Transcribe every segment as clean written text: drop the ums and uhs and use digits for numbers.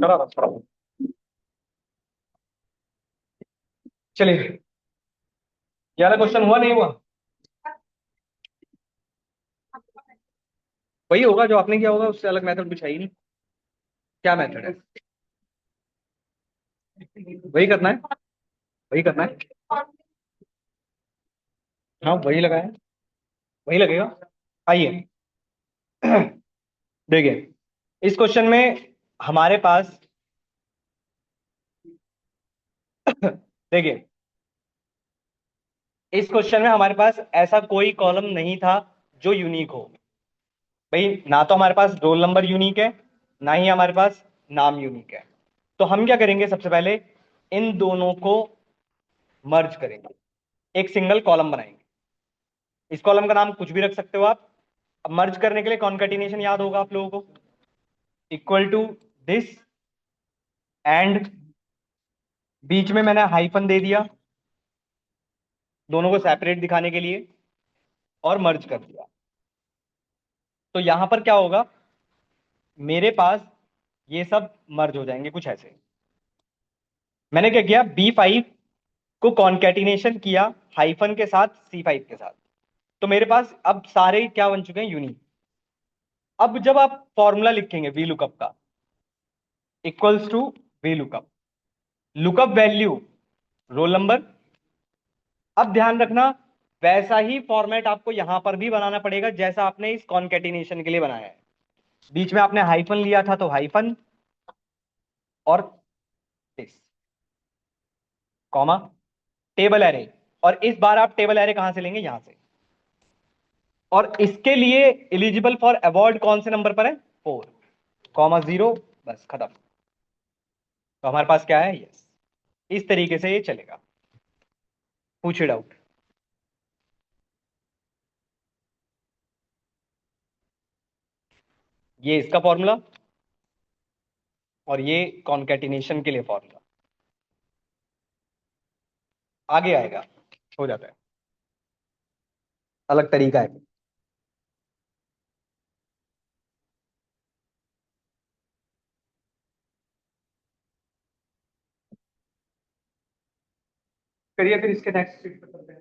करा था थोड़ा। चलिए, ये वाला क्वेश्चन हुआ नहीं हुआ? वही होगा जो आपने किया होगा, उससे अलग मेथड कुछ है ही नहीं। क्या मेथड है? वही करना है, वही करना है। हाँ वही लगाया है, वही लगेगा। आइए देखिए, इस क्वेश्चन में हमारे पास देखिए, इस क्वेश्चन में हमारे पास ऐसा कोई कॉलम नहीं था जो यूनिक हो। भाई, ना तो हमारे पास रोल नंबर यूनिक है, ना ही हमारे पास नाम यूनिक है। तो हम क्या करेंगे, सबसे पहले इन दोनों को मर्ज करेंगे, एक सिंगल कॉलम बनाएंगे। इस कॉलम का नाम कुछ भी रख सकते हो आप। अब मर्ज करने के लिए कॉन्केटिनेशन याद होगा आप लोगों को, इक्वल टू दिस एंड, बीच में मैंने हाइफन दे दिया दोनों को सेपरेट दिखाने के लिए, और मर्ज कर दिया। तो यहां पर क्या होगा, मेरे पास ये सब मर्ज हो जाएंगे कुछ ऐसे। मैंने क्या किया, B5 को कॉन्केटिनेशन किया हाइफन के साथ C5 के साथ। तो मेरे पास अब सारे क्या बन चुके हैं, यूनिक। अब जब आप फॉर्मूला लिखेंगे वी लुकअप का, equals to V lookup, lookup value roll number. अब ध्यान रखना, वैसा ही फॉर्मेट आपको यहां पर भी बनाना पड़ेगा जैसा आपने इस कॉन्केटिनेशन के लिए बनाया है। बीच में आपने हाइफन लिया था तो हाइफन, और दिस, कॉमा, टेबल एरे। और इस बार आप टेबल एरे कहां से लेंगे, यहां से। और इसके लिए एलिजिबल फॉर अवॉर्ड कौन से नंबर पर है, 4, 0, बस खत्म। तो हमारे पास क्या है, यस। इस तरीके से ये चलेगा। पूछिए डाउट। ये इसका फॉर्मूला, और ये कॉन्केटिनेशन के लिए फॉर्मूला। आगे आएगा, हो जाता है, अलग तरीका है। करिए फिर इसके नेक्स्ट शीट पर करते हैं।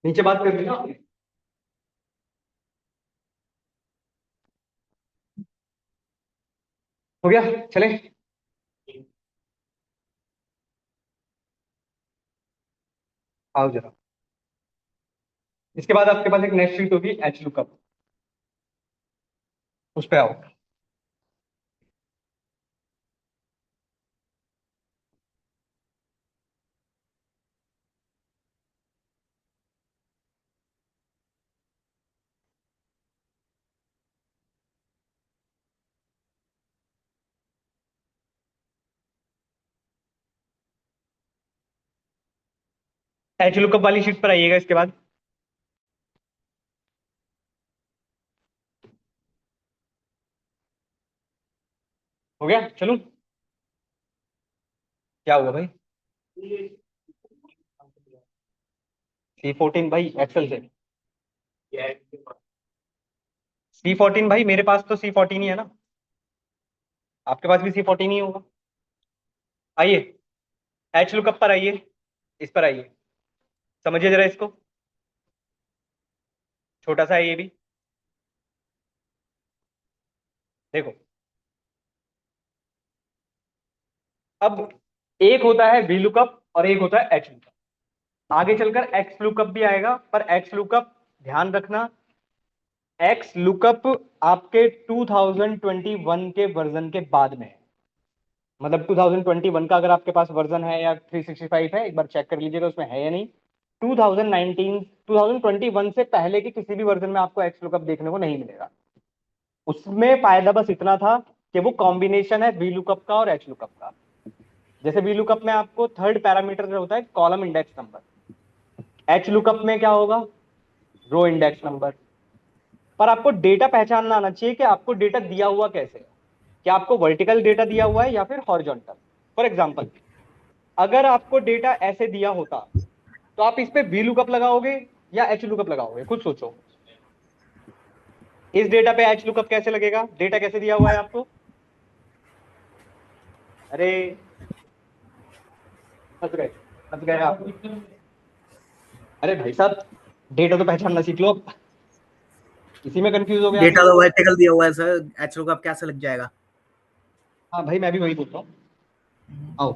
नीचे बात कर ली ना आपने? हो गया, चले। आओ जरा, इसके बाद आपके पास एक नेक्स्ट शीट होगी, एच लुकअप, उस पे आओ। एच लुकअप वाली शीट पर आइएगा इसके बाद। हो गया, चलूं? क्या हुआ भाई? C14 भाई, एक्सेल से। C14 भाई, मेरे पास तो C14 ही है ना, आपके पास भी C14 ही होगा। आइए, एच लुकअप पर आइए, इस पर आइए, समझिए जरा इसको। छोटा सा है ये भी, देखो। अब एक होता है वी लुकअप और एक होता है एच लुकअप। आगे चलकर एक्स लुकअप भी आएगा, पर एक्स लुकअप ध्यान रखना, एक्स लुकअप आपके 2021 के वर्जन के बाद में है। मतलब 2021 का अगर आपके पास वर्जन है या 365 है, एक बार चेक कर लीजिएगा उसमें है या नहीं। 2019 2021 से पहले के किसी भी वर्जन में आपको एक्स लुकअप देखने को नहीं मिलेगा। उसमें फायदा बस इतना था कि वो कॉम्बिनेशन है वी लुकअप का और एच लुकअप का। जैसे वी लुकअप में आपको थर्ड पैरामीटर जो होता है column index number, H lookup में क्या होगा, रो इंडेक्स नंबर। पर आपको डेटा पहचानना आना चाहिए कि आपको डेटा दिया हुआ कैसे है। क्या आपको वर्टिकल डेटा दिया हुआ है या फिर हॉरिजॉन्टल। फॉर एग्जांपल, अगर आपको डेटा ऐसे दिया होता तो आप इस पे वी लुकअप लगाओगे या एच लुकअप लगाओगे, खुद सोचो। इस डेटा पे एच लुकअप कैसे लगेगा, डेटा कैसे दिया हुआ है आपको। अरे फंस गए, फंस गए आप। अरे भाई साहब, डेटा तो पहचानना सीख लो अब। इसी में कंफ्यूज हो गए आप डेटा लोग। तो वर्टिकल दिया हुआ है सर, एच लुकअप कैसे लग जाएगा? हाँ भाई, मैं भी वही बोल रहा हूँ। आओ,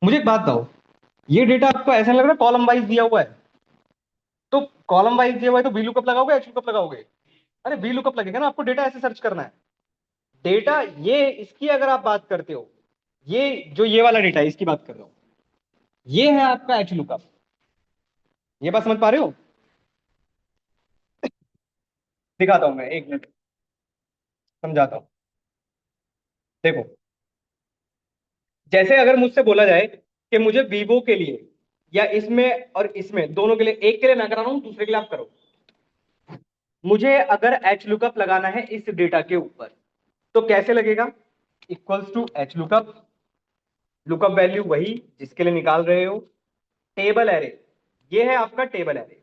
मुझे एक बात बताओ, ये डेटा आपको ऐसा लग रहा है कॉलम वाइज दिया हुआ है, तो कॉलम वाइज दिया हुआ है तो वी लुकअप लगाओगे एच लुकअप लगाओगे। अरे वी लुकअप लगेगा ना, आपको डेटा ऐसे सर्च करना है। डेटा ये इसकी अगर आप बात करते हो, ये जो ये वाला डेटा है इसकी बात कर रहे हो, ये है आपका एच लुकअप। ये बात समझ पा रहे हो। दिखाता हूं मैं, एक मिनट समझाता हूं। देखो, जैसे अगर मुझसे बोला जाए कि मुझे वीवो के लिए या इसमें और इसमें दोनों के लिए, एक के लिए मैं करा रहा हूं दूसरे के लिए आप करो, मुझे अगर एच लुकअप लगाना है इस डेटा के ऊपर, तो कैसे लगेगा। Equals to H lookup, lookup value वही जिसके लिए निकाल रहे हो, टेबल एरे, ये है आपका टेबल एरे।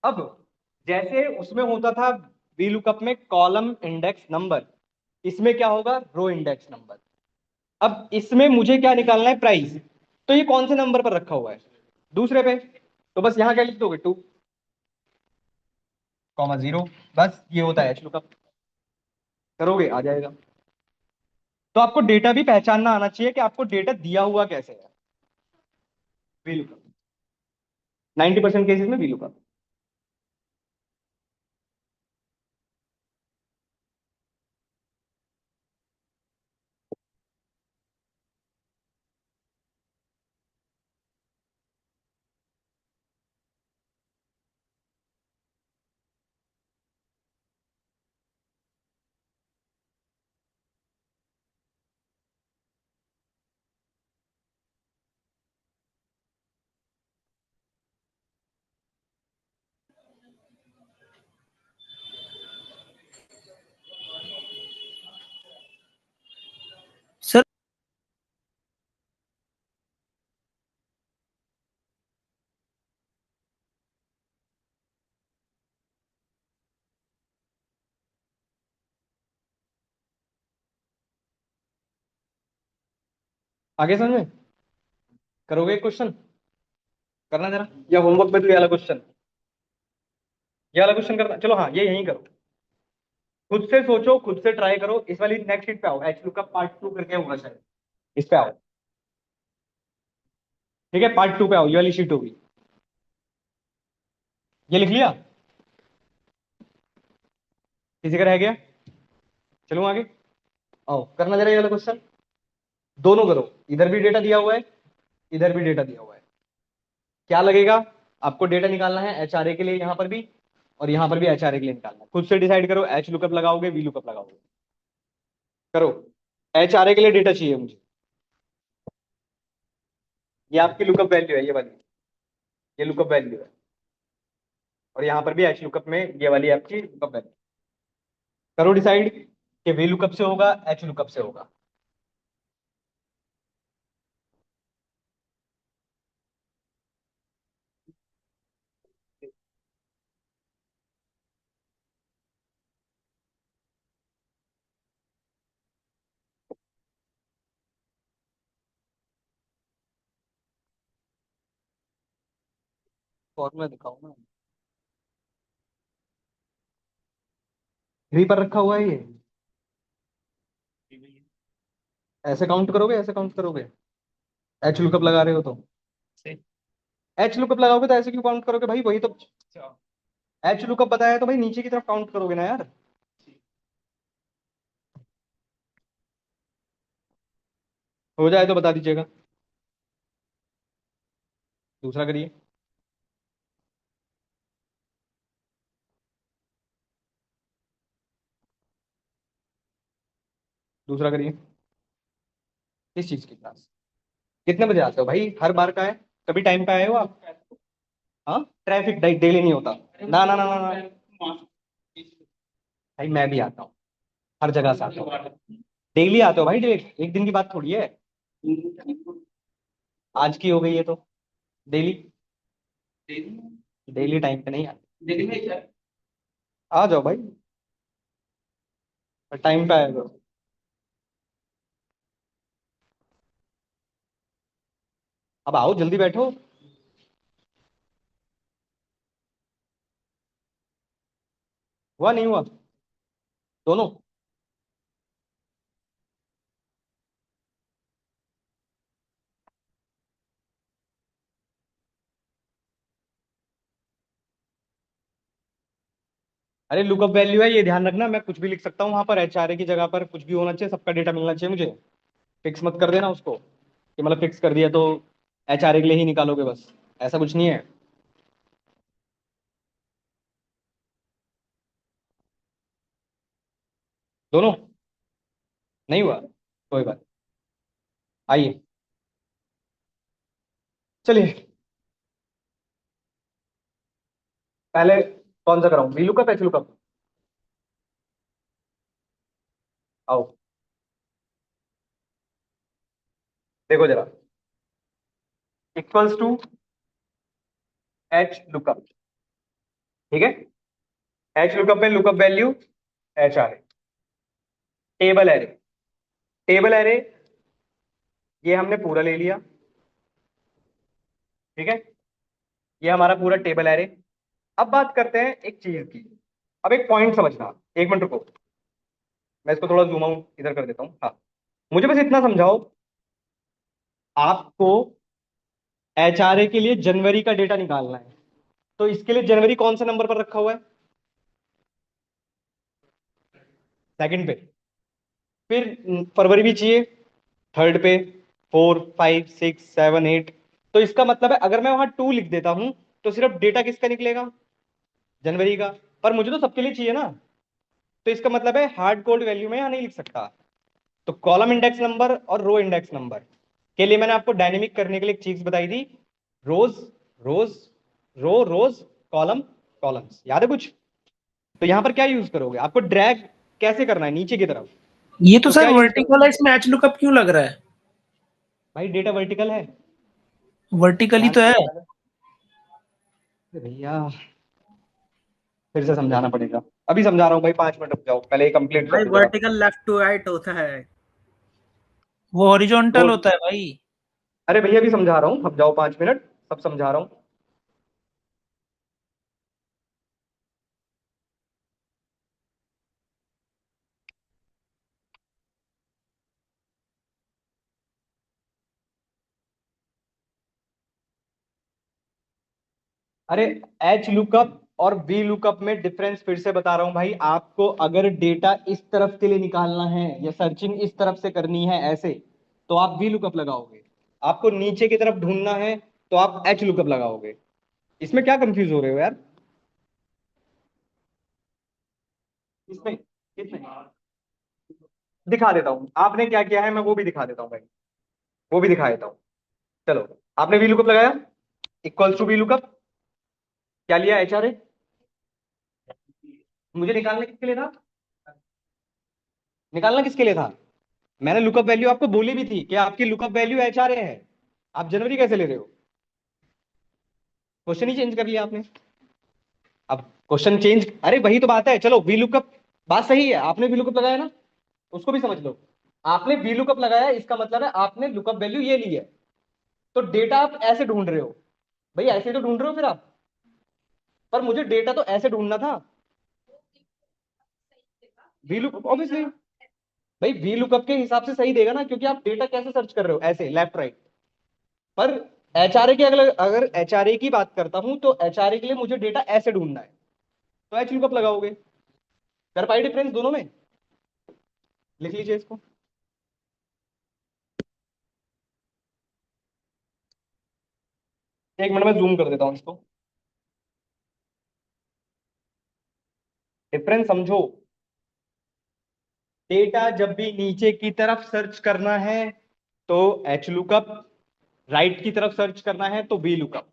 अब जैसे उसमें होता था वी लुकअप में कॉलम इंडेक्स नंबर, इसमें क्या होगा, रो इंडेक्स नंबर। अब इसमें मुझे क्या निकालना है, प्राइस। तो ये कौन से नंबर पर रखा हुआ है, दूसरे पे। तो बस यहां क्या लिख दोगे, 2,0, बस ये होता है एच लुकअप। करोगे आ जाएगा। तो आपको डेटा भी पहचानना आना चाहिए कि आपको डेटा दिया हुआ कैसे है। वी लुकअप 90% केसेस में वी लुकअप। सर आगे समझ में, करोगे क्वेश्चन, करना जरा, या होमवर्क में तो ये वाला क्वेश्चन, ये वाला क्वेश्चन करना, चलो हाँ ये यहीं करो। खुद से सोचो, खुद से ट्राई करो। इस वाली नेक्स्ट शीट पे आओ, एच लुकअप पार्ट 2 करके होगा शायद, इस पे आओ। ठीक है, पार्ट 2 पे आओ, ये वाली शीट होगी। ये लिख लिया, किसी का रह गया, चलो आगे। आओ करना जरा ये वाला क्वेश्चन, दोनों करो। इधर भी डेटा दिया हुआ है, इधर भी डेटा दिया हुआ है। क्या लगेगा, आपको डेटा निकालना है एचआरए के लिए यहां पर भी, और यहां पर भी एचआरए के लिए निकालना है। खुद से डिसाइड करो, एच लुकअप लगाओगे वी लुकअप लगाओगे। करो, एचआरए के लिए डेटा चाहिए मुझे। ये आपकी लुकअप वैल्यू है, ये वाली, ये लुकअप वैल्यू है। और यहां पर भी एच लुकअप में ये वाली आपकी लुकअप वैल्यू। करो डिसाइड कि वी लुकअप से होगा एच लुकअप से होगा। फॉर्मूला दिखाओ ना, थ्री पर रखा हुआ है ये। ऐसे काउंट करोगे, ऐसे काउंट करोगे, एच लुकअप लगा रहे हो तो। एच लुकअप लगाओगे तो ऐसे क्यों काउंट करोगे भाई, वही तो। एच लुकअप बताया तो भाई नीचे की तरफ काउंट करोगे ना यार। हो जाए तो बता दीजिएगा। दूसरा करिए। दूसरा करिए। किस चीज की क्लास? कितने बजे आते हो भाई, हर बार का है? कभी टाइम पे आए हो आप? हाँ, ट्रैफिक डेली नहीं होता। ना ना ना ना ना। भाई मैं भी आता हूँ, हर जगह से आता हूँ। डेली आते हो भाई, डेली, एक दिन की बात थोड़ी है। आज की हो गई है तो डेली। डेली टाइम पे नहीं आते। आ जाओ भाई, टाइम पे आएगा। अब आओ, जल्दी बैठो। हुआ नहीं हुआ? दोनों? अरे लुकअप वैल्यू है, ये ध्यान रखना, मैं कुछ भी लिख सकता हूँ वहां पर, एचआरए की जगह पर कुछ भी होना चाहिए, सबका डेटा मिलना चाहिए मुझे। फिक्स मत कर देना उसको कि मतलब फिक्स कर दिया तो एचआरए के लिए ही निकालोगे बस। ऐसा कुछ नहीं है। दोनों? नहीं हुआ, कोई बात। आइए, चलिए। पहले कौन सा कराऊं, वी लुकअप एच लुकअप? आओ, देखो जरा। इक्वल्स टू एच लुकअप, ठीक है। एच लुकअप में लुकअप वैल्यू एच आर है। टेबल एरे, टेबल एरे, ये हमने पूरा ले लिया, ठीक है। ये हमारा पूरा टेबल एरे। अब बात करते हैं एक चीज की। अब एक पॉइंट समझना, एक मिनट रुको, मैं इसको थोड़ा जूम आउट इधर कर देता हूँ। हाँ, मुझे बस इतना समझाओ, आपको एचआरए के लिए जनवरी का डेटा निकालना है, तो इसके लिए जनवरी कौन से नंबर पर रखा हुआ है? सेकंड पे। फिर फरवरी भी चाहिए, थर्ड पे। Four, five, six, seven, eight. तो इसका मतलब है अगर मैं वहां टू लिख देता हूं तो सिर्फ डेटा किसका निकलेगा? जनवरी का। पर मुझे तो सबके लिए चाहिए ना। तो इसका मतलब है हार्ड कोड वैल्यू में यहां नहीं लिख सकता। तो कॉलम इंडेक्स नंबर और रो इंडेक्स नंबर के लिए मैंने आपको डायनेमिक करने के लिए एक चीज बताई थी। रोज, रोज, रो, रोज, कॉलम, कॉलम्स, याद है कुछ? तो यहां पर क्या यूज करोगे, आपको ड्रैग कैसे करना है नीचे की तरफ? ये तो तो सर क्या यूज करोगे? वर्टिकल है, इसमें एच लुकअप क्यों लग रहा है? भाई डेटा वर्टिकल है। वर्टिकली ध्यान तो से है। देखा था। अरे भैया, फिर से समझाना पड़ेगा। अभी समझा रहा हूँ भाई, 5 मिनट रुक जाओ, पहले कंप्लीट कर भाई दो जरा। वर्टिकल लेफ्ट टू राइट होता है। वो हॉरिजॉन्टल तो होता है भाई। अरे भैया अभी समझा रहा हूँ, थक जाओ 5 मिनट, सब समझा रहा हूँ। अरे एच लुकअप और वी लुकअप में डिफरेंस फिर से बता रहा हूं भाई आपको। अगर डेटा इस तरफ के लिए निकालना है या सर्चिंग इस तरफ से करनी है ऐसे, तो आप वी लुकअप लगाओगे। आपको नीचे की तरफ ढूंढना है तो आप एच लुकअप लगाओगे। इसमें क्या कंफ्यूज हो रहे हो यार? इसमें इसमें दिखा देता हूं आपने क्या किया है, मैं वो भी दिखा देता हूं भाई, वो भी दिखा देता हूं। चलो, आपने वी लुकअप लगाया, इक्वल्स टू वी लुकअप, क्या लिया, एच आर ए। मुझे निकालना किसके लिए था? निकालना किसके लिए था? मैंने लुकअप वैल्यू आपको बोली भी थी कि आपकी लुकअप वैल्यू एचआरए है। आप जनवरी कैसे ले रहे हो? क्वेश्चन ही चेंज कर लिया आपने। अब क्वेश्चन चेंज, अरे वही तो बात है। चलो वी लुकअप, बात सही है, आपने वी लुकअप लगाया ना, उसको भी समझ लो। आपने वी लुकअप लगाया, इसका मतलब है आपने लुकअप वैल्यू ये ली है। तो डेटा आप ऐसे ढूंढ रहे हो, भाई ऐसे ही तो ढूंढ रहे हो फिर आप। पर मुझे डेटा तो ऐसे ढूंढना था। वी लुकअप ऑब्वियसली, भाई वी लुकअप के हिसाब से सही देगा ना, क्योंकि आप डेटा कैसे सर्च कर रहे हो, ऐसे लेफ्ट राइट। पर एचआरए की, अगर अगर एचआरए की बात करता हूं तो एचआरए के लिए मुझे डेटा ऐसे ढूंढना है। तो एच लुकअप लगाओगे। कर पाई डिफरेंस दोनों में? लिख लीजिए इसको। एक मिनट में जूम कर देता हूं इसको। डिफरेंस समझो। डेटा जब भी नीचे की तरफ सर्च करना है तो एच लुकअप, राइट की तरफ सर्च करना है तो वी लुकअप।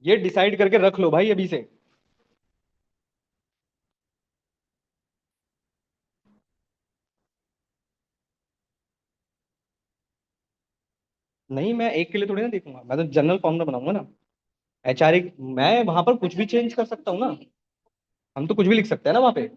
ये डिसाइड करके रख लो भाई अभी से। नहीं, मैं एक के लिए थोड़ी ना देखूंगा, मैं तो जनरल फॉर्मूला बनाऊंगा ना। एच आर, मैं वहां पर कुछ भी चेंज कर सकता हूँ ना। हम तो कुछ भी लिख सकते हैं ना वहां पे।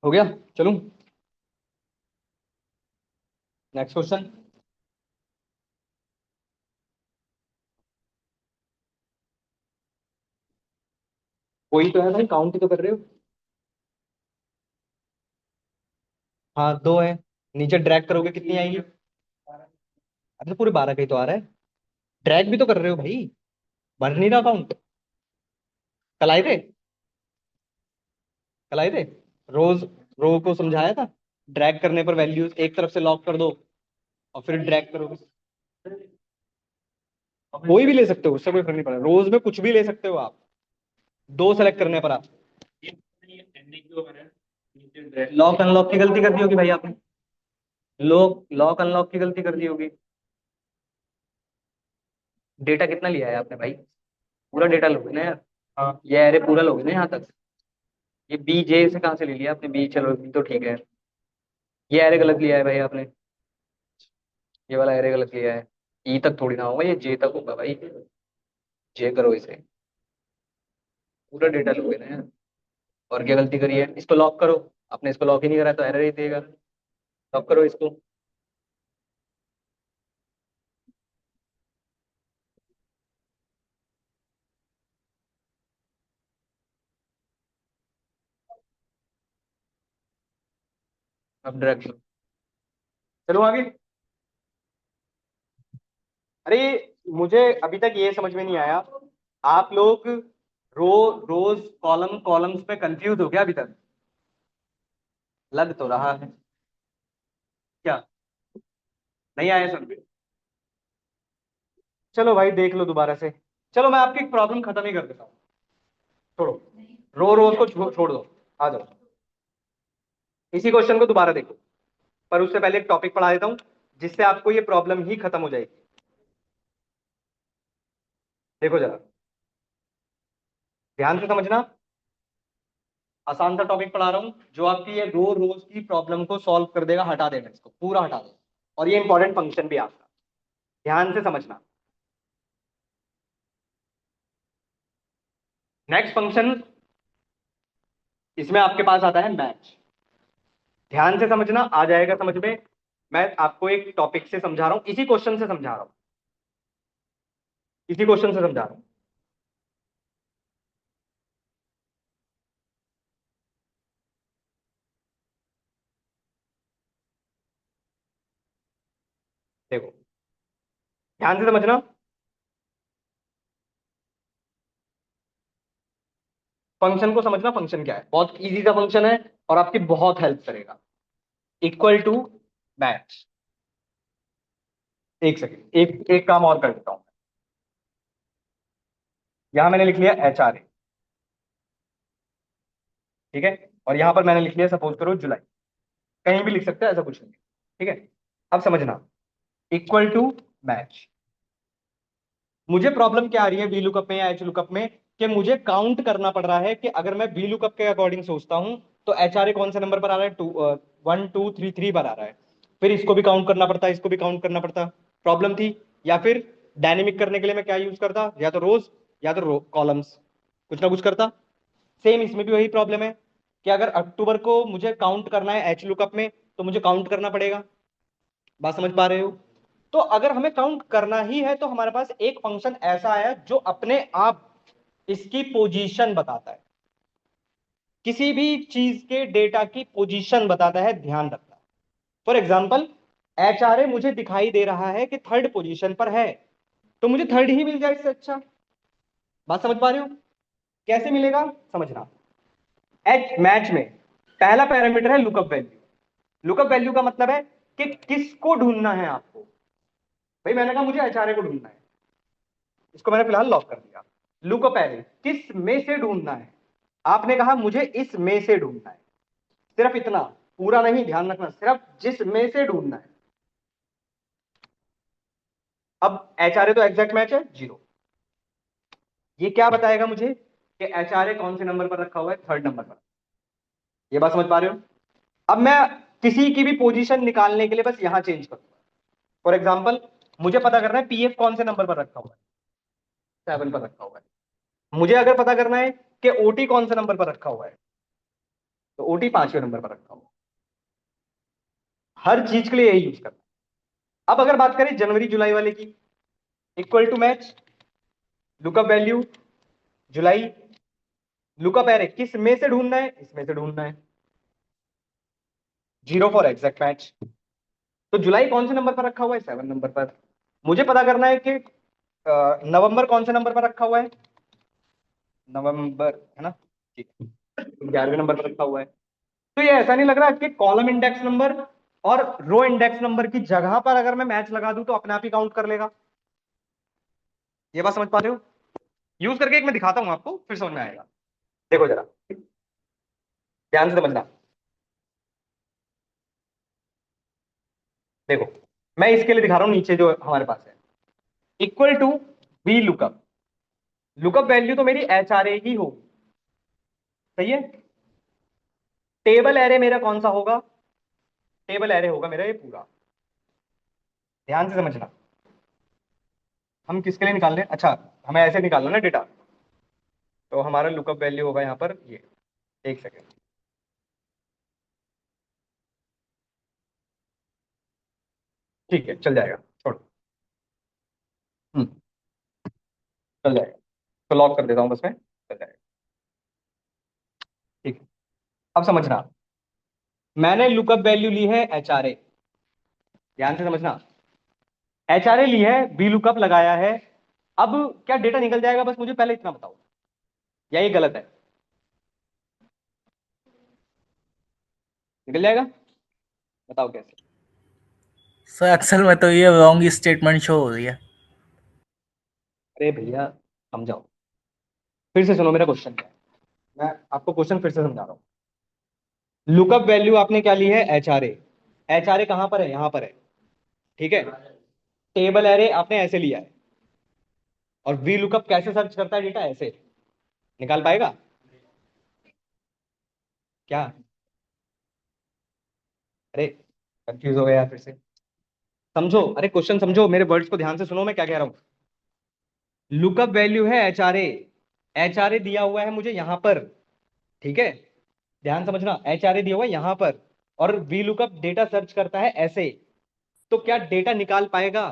हो गया? चलूं नेक्स्ट क्वेश्चन। कोई तो है भाई, काउंट ही तो कर रहे हो। हाँ, दो है। नीचे ड्रैग करोगे कितनी आएगी? अरे तो पूरे 12 का ही तो आ रहा है। ड्रैग भी तो कर रहे हो भाई, बढ़ नहीं रहा काउंट। कल आए थे? कल आए थे? रोज रो को समझाया था। ड्रैग करने पर वैल्यूज एक तरफ से लॉक कर दो और फिर ड्रैग करोगे। कोई भी ले सकते हो, उससे कोई फर्क नहीं पड़ा। रोज में कुछ भी ले सकते हो आप, दो सेलेक्ट करने पर आप। लॉक अनलॉक की गलती कर दी होगी भाई आपने। लॉक लॉक अनलॉक की गलती कर दी होगी। डेटा कितना लिया है आपने भाई? पूरा डेटा लोगे ना यार। हाँ, ये अरे पूरा लोगे ना यहाँ तक। ये बी जे से कहाँ से ले लिया आपने? बी, चलो बी तो ठीक है। ये अरे गलत लिया है भाई आपने। ये वाला अरे गलत लिया है। ई तक थोड़ी ना होगा, ये जे तक होगा भाई। जे करो इसे। पूरा डेटा लोगे ना यार। और क्या गलती करी है? इसको लॉक करो। आपने इसको लॉक ही नहीं करा तो एरर ही देगा। लॉक करो इसको। अब ड्रैग करो। चलो आगे। अरे, मुझे अभी तक ये समझ में नहीं आया, आप लोग रो रोज कॉलम कॉलम्स पे कंफ्यूज हो गया अभी तक? लग तो रहा है। क्या नहीं आया समझ में? चलो भाई देख लो दोबारा से। चलो मैं आपकी प्रॉब्लम खत्म ही कर देता हूँ। छोड़ो, रो रोज को छोड़ दो। आ जाओ, इसी क्वेश्चन को दोबारा देखो। पर उससे पहले एक टॉपिक पढ़ा देता हूँ जिससे आपको ये प्रॉब्लम ही खत्म हो जाएगी। देखो जरा, ध्यान से समझना। आसान सा टॉपिक पढ़ा रहा हूँ जो आपकी ये रो रोज की प्रॉब्लम को सॉल्व कर देगा। हटा देना इसको, पूरा हटा देना। और ये इंपॉर्टेंट फंक्शन भी है आपका, ध्यान से समझना। नेक्स्ट फंक्शन, इसमें आपके पास आता है मैच। ध्यान से समझना, आ जाएगा समझ में। मैं आपको एक टॉपिक से समझा रहा हूं, इसी क्वेश्चन से समझा रहा हूं, इसी क्वेश्चन से समझा रहा हूं। देखो, ध्यान से समझना। फंक्शन को समझना, फंक्शन क्या है। बहुत इजी सा फंक्शन है और आपकी बहुत हेल्प करेगा। Equal to match. एक सेकेंड, एक एक काम और कर देता हूं। यहां मैंने लिख लिया एच आर ए, ठीक है। और यहां पर मैंने लिख लिया सपोज करो जुलाई। कहीं भी लिख सकते हैं, ऐसा कुछ नहीं है, ठीक है। अब समझना, इक्वल टू मैच। मुझे प्रॉब्लम क्या आ रही है वी लुकअप में या एच लुकअप में, कि मुझे काउंट करना पड़ रहा है कि अगर मैं वी लुकअप के अकॉर्डिंग सोचता हूं तो एच आर ए कौन से नंबर पर आ रहा है? 1233 पर आ रहा है। फिर इसको भी काउंट करना पड़ता, इसको भी काउंट करना पड़ता। प्रॉब्लम थी। या फिर डायनेमिक करने के लिए मैं क्या यूज करता? या तो रोज या तो कॉलम्स, कुछ ना कुछ करता। सेम इसमें भी वही प्रॉब्लम है कि अगर अक्टूबर को मुझे काउंट करना है एच लुकअप में तो मुझे काउंट करना पड़ेगा। बात समझ पा रहे हो? तो अगर हमें काउंट करना ही है तो हमारे पास एक फंक्शन ऐसा आया जो अपने आप इसकी पोजीशन बताता है, किसी भी चीज के डेटा की पोजीशन बताता है, ध्यान रखना। For example, H R A मुझे दिखाई दे रहा है कि थर्ड पोजीशन पर है, तो मुझे थर्ड ही मिल जाए, इससे अच्छा। बात समझ पा रहे हो? कैसे मिलेगा समझना। एच मैच में पहला पैरामीटर है लुकअप वैल्यू। लुकअप वैल्यू का मतलब है कि किसको ढूंढना है आपको। भाई मैंने कहा मुझे एचआरए को ढूंढना है, इसको मैंने फिलहाल लॉक कर दिया। लुकअप एरे किस में से ढूंढना है, आपने कहा मुझे इस में से ढूंढना है, सिर्फ इतना, पूरा नहीं, ध्यान रखना, सिर्फ जिस में से ढूंढना है। अब एचआरए तो एग्जैक्ट मैच है, 0। ये क्या बताएगा मुझे कि एचआरए कौन से नंबर पर रखा हुआ है, थर्ड नंबर पर। ये बात समझ पा रहे हो? अब मैं किसी की भी पोजीशन निकालने के लिए बस यहां चेंज करूंगा। फॉर एग्जाम्पल, मुझे पता करना है पीएफ कौन से नंबर पर रखा हुआ है, 7 पर रखा हुआ है। मुझे अगर पता करना है कि ओटी कौन से नंबर पर रखा हुआ है, तो ओटी 5वें नंबर पर रखा हुआ है। हर चीज के लिए यही यूज करना है। अब अगर बात करें जनवरी जुलाई वाले की, equal to match, lookup value जुलाई, लुकअप एरे किस में से ढूंढना है, इसमें से ढूंढना है, 0 फॉर एग्जैक्ट मैच। तो जुलाई कौन से नंबर पर रखा हुआ है, 7 नंबर पर। मुझे पता करना है कि नवंबर कौन से नंबर पर रखा हुआ है, नवंबर है ना, ठीक है, 11वें नंबर पर रखा हुआ है। तो ये ऐसा नहीं लग रहा कि कॉलम इंडेक्स नंबर और रो इंडेक्स नंबर की जगह पर अगर मैं मैच लगा दूं तो अपने आप ही काउंट कर लेगा। ये बात समझ पा रहे हो? यूज करके एक मैं दिखाता हूं आपको, फिर समझ में आएगा। देखो जरा, ध्यान से समझना। देखो, मैं इसके लिए दिखा रहा हूं, नीचे जो हमारे पास है, equal to B lookup. Lookup value तो मेरी एच आर ए ही होगी, सही है। टेबल एरे मेरा कौन सा होगा, टेबल एरे होगा मेरा ये पूरा। ध्यान से समझना, हम किसके लिए निकाल रहे हैं, अच्छा हमें ऐसे निकालना ना डेटा, तो हमारा लुकअप वैल्यू होगा यहाँ पर ये, एक सेकेंड, ठीक है चल जाएगा, छोड़ो। हम्म, चल जाएगा, तो लॉक कर देता हूँ बस मैं, चल जाएगा, ठीक है। अब समझना, मैंने लुकअप वैल्यू ली है एच आर ए, ध्यान से समझना, एच आर ए ली है, बी लुकअप लगाया है। अब क्या डेटा निकल जाएगा, बस मुझे पहले इतना बताओ, या ये गलत है? निकल जाएगा, बताओ कैसे। सर अक्सर में तो ये रॉन्ग स्टेटमेंट शो हो रही है। अरे भैया समझाओ, फिर से सुनो मेरा क्वेश्चन क्या है, मैं आपको क्वेश्चन फिर से समझा रहा हूँ। लुकअप वैल्यू आपने क्या ली है, H R A. H R A कहां पर है, यहां पर है, ठीक है। टेबल एरे आपने ऐसे लिया है, और वी लुकअप कैसे सर्च करता है डेटा, ऐसे निकाल पाएगा क्या? अरे कंफ्यूज हो गया यार, फिर से समझो, अरे क्वेश्चन समझो, मेरे वर्ड्स को ध्यान से सुनो, मैं क्या कह रहा हूं। लुकअप वैल्यू है H R A, H R A दिया हुआ है मुझे यहां पर, ठीक है। ध्यान समझना, एच आर ए दिया हुआ है यहां पर, और वी लुकअप डेटा सर्च करता है ऐसे, तो क्या डेटा निकाल पाएगा?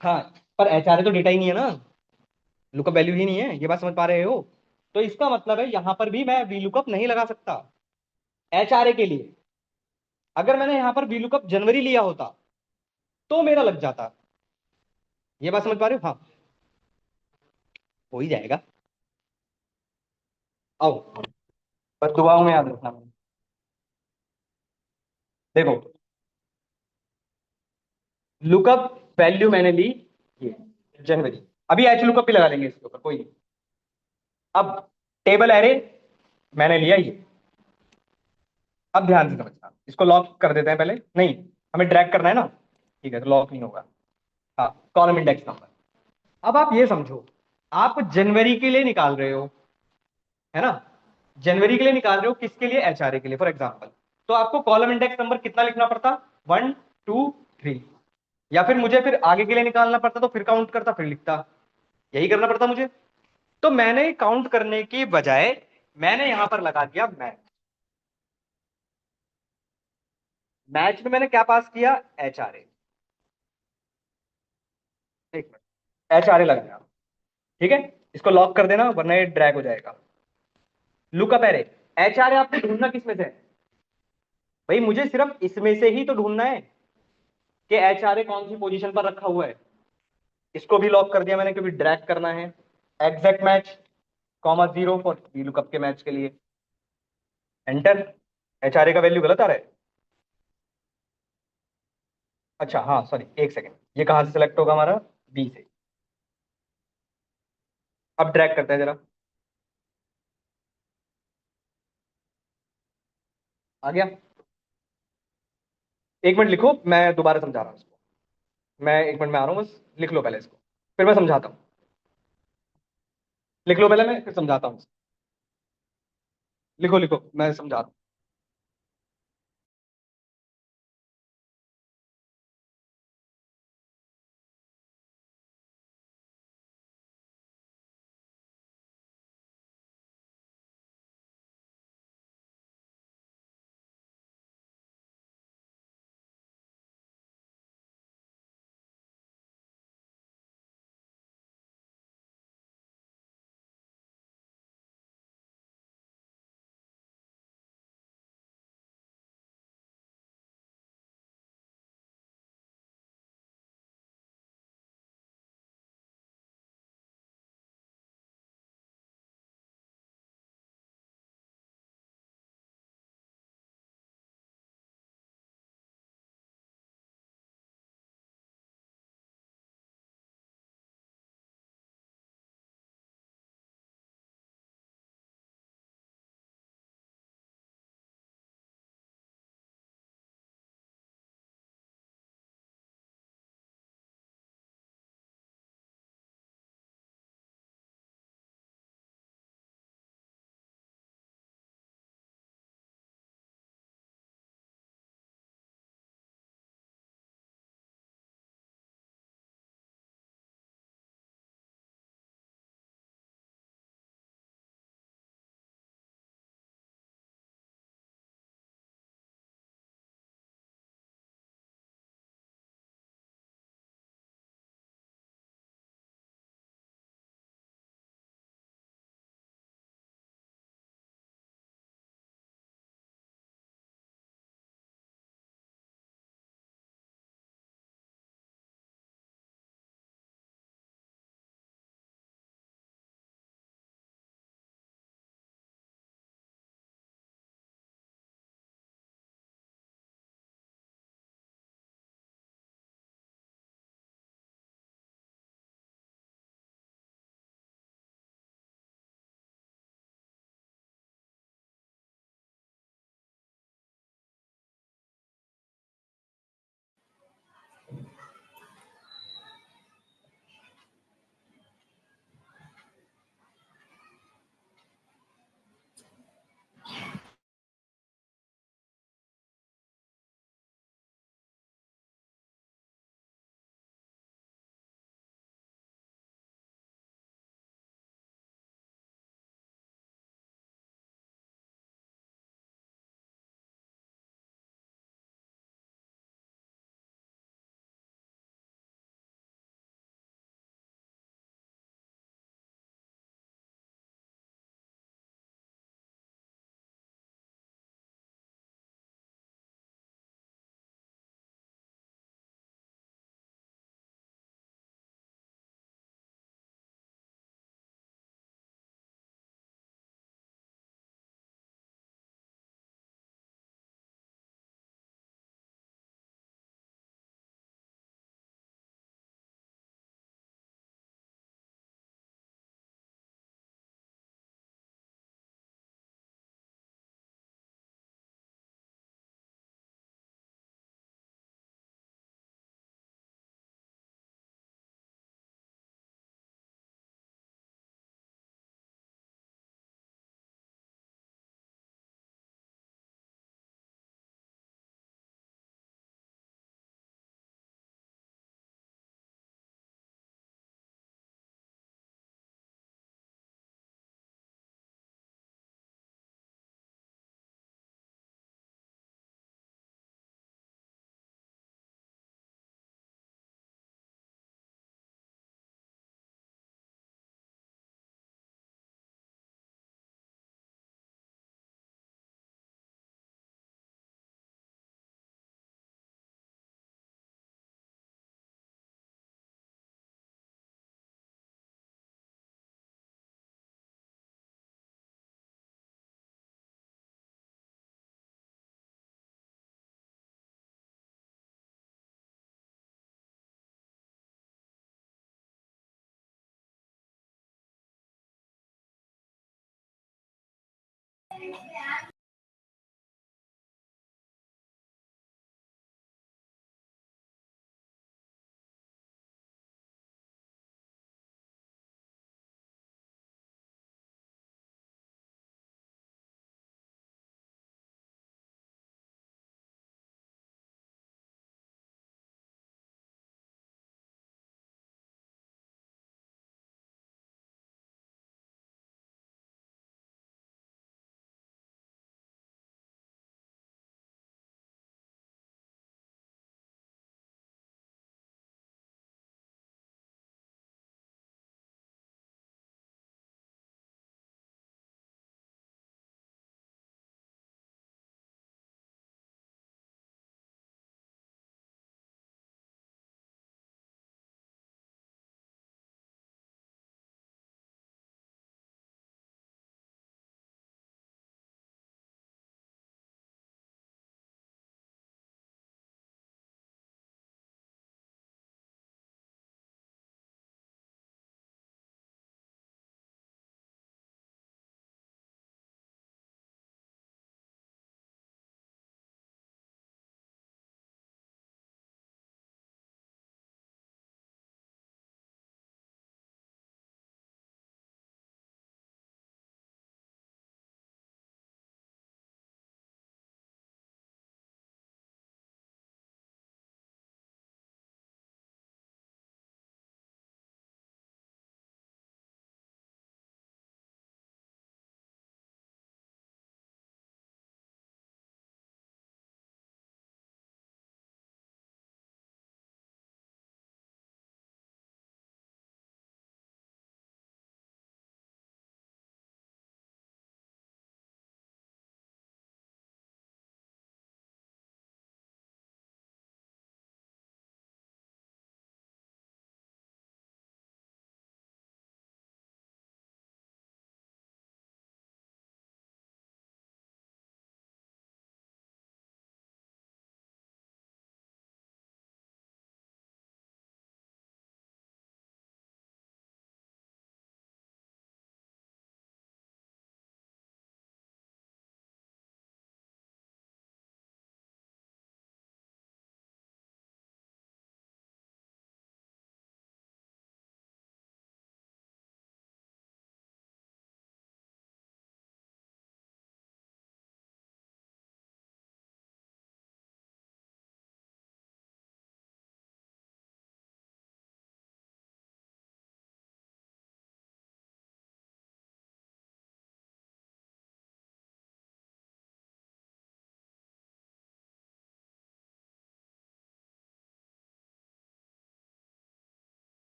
हाँ, पर एच आर ए तो डेटा ही नहीं है ना, लुकअप वैल्यू ही नहीं है, ये बात समझ पा रहे हो? तो इसका मतलब है यहां पर भी मैं वी लुकअप नहीं लगा सकता एच आर ए के लिए। अगर मैंने यहां पर वी लुकअप जनवरी लिया होता तो मेरा लग जाता। ये बात समझ पा रहे हो? हाँ, हो ही जाएगा, आओ, बस दुआओं में याद रखना। देखो, लुकअप वैल्यू मैंने ली ये जनवरी, अभी एच लुकअप भी लगा लेंगे इसके ऊपर, कोई नहीं। अब टेबल एरे मैंने लिया ये, अब ध्यान से समझना, इसको लॉक कर देते हैं पहले, नहीं हमें ड्रैग करना है ना, ठीक है, तो लॉक नहीं होगा। हाँ, कॉलम इंडेक्स नंबर। अब आप ये समझो, आप जनवरी के लिए निकाल रहे हो, है ना, जनवरी के लिए निकाल रहे हो, किसके लिए, एचआरए के लिए फॉर एग्जांपल। तो आपको कॉलम इंडेक्स नंबर कितना लिखना पड़ता, 1 2 3, या फिर मुझे फिर आगे के लिए निकालना पड़ता तो फिर काउंट करता फिर लिखता, यही करना पड़ता मुझे। तो मैंने काउंट करने की बजाय मैंने यहां पर लगा दिया मैच। मैच में मैंने क्या पास किया, एच आर ए, एक मिनट, एच आर ए लगाया, ठीक है, इसको लॉक कर देना वरना ये ड्रैग हो जाएगा। Lookup array, H R A आपको ढूंढना किसमें से है भाई, मुझे सिर्फ इसमें से ही तो ढूंढना है कि एच आर ए कौन सी पोजीशन पर रखा हुआ है। इसको भी लॉक कर दिया मैंने क्योंकि ड्रैग करना है। Exact match comma 0 for V lookup के मैच के लिए, एंटर। एच आर ए का वैल्यू गलत आ रहा है, अच्छा हाँ सॉरी, एक सेकेंड, ये कहां से सिलेक्ट होगा हमारा, बी से। अब ड्रैग करते हैं जरा, आ गया। एक मिनट लिखो, मैं दोबारा समझा रहा हूँ इसको, मैं एक मिनट में आ रहा हूँ, बस लिख लो पहले इसको, फिर मैं समझाता हूँ। लिख लो पहले, मैं फिर समझाता हूँ। लिखो लिखो, मैं समझाता हूँ।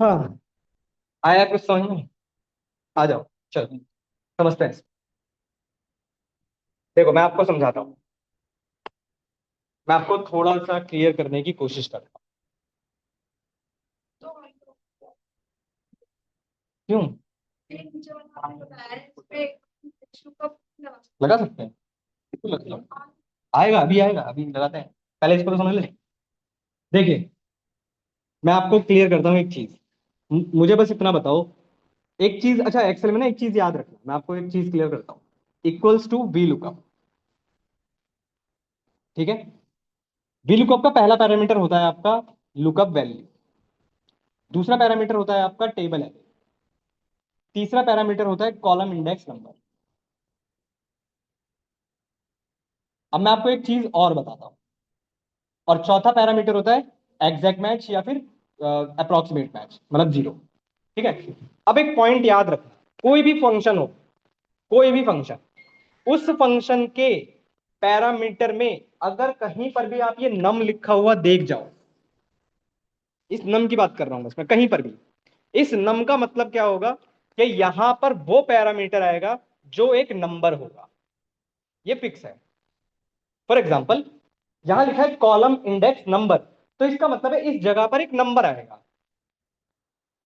हाँ, आया कुछ समझ में? आ जाओ, चलो समझते हैं। देखो मैं आपको समझाता हूँ, मैं आपको थोड़ा सा क्लियर करने की कोशिश करता हूँ। क्यों? लगा सकते हैं, बिल्कुल लगा सकते हैं। आएगा, अभी आएगा, अभी लगाते हैं, पहले इसको तो समझ ले। देखिए मैं आपको क्लियर करता हूँ एक चीज, मुझे बस इतना बताओ, एक चीज, अच्छा एक्सेल में ना एक चीज याद रखना, मैं आपको एक चीज क्लियर करता हूँ, इक्वल्स टू वी लुकअप, ठीक है? वी लुकअप का पहला पैरामीटर होता है आपका लुकअप वैल्यू, दूसरा पैरामीटर होता है आपका टेबल एरे, तीसरा पैरामीटर होता है कॉलम इंडेक्स नंबर। अब मैं आपको एक चीज और बताता हूँ, और चौथा पैरामीटर होता है एग्जैक्ट मैच या फिर अप्रोक्सीमेट मैच, मतलब जीरो, ठीक है? अब एक पॉइंट याद रखना, कोई भी फंक्शन हो, कोई भी फंक्शन, उस फंक्शन के पैरामीटर में अगर कहीं पर भी आप ये नम लिखा हुआ देख जाओ, इस नम की बात कर रहा हूं बस मैं, कहीं पर भी इस नम का मतलब क्या होगा कि यहां पर वो पैरामीटर आएगा जो एक नंबर होगा, ये फिक्स है। फॉर एग्जाम्पल यहां लिखा है कॉलम इंडेक्स नंबर, तो इसका मतलब है इस जगह पर एक नंबर आएगा,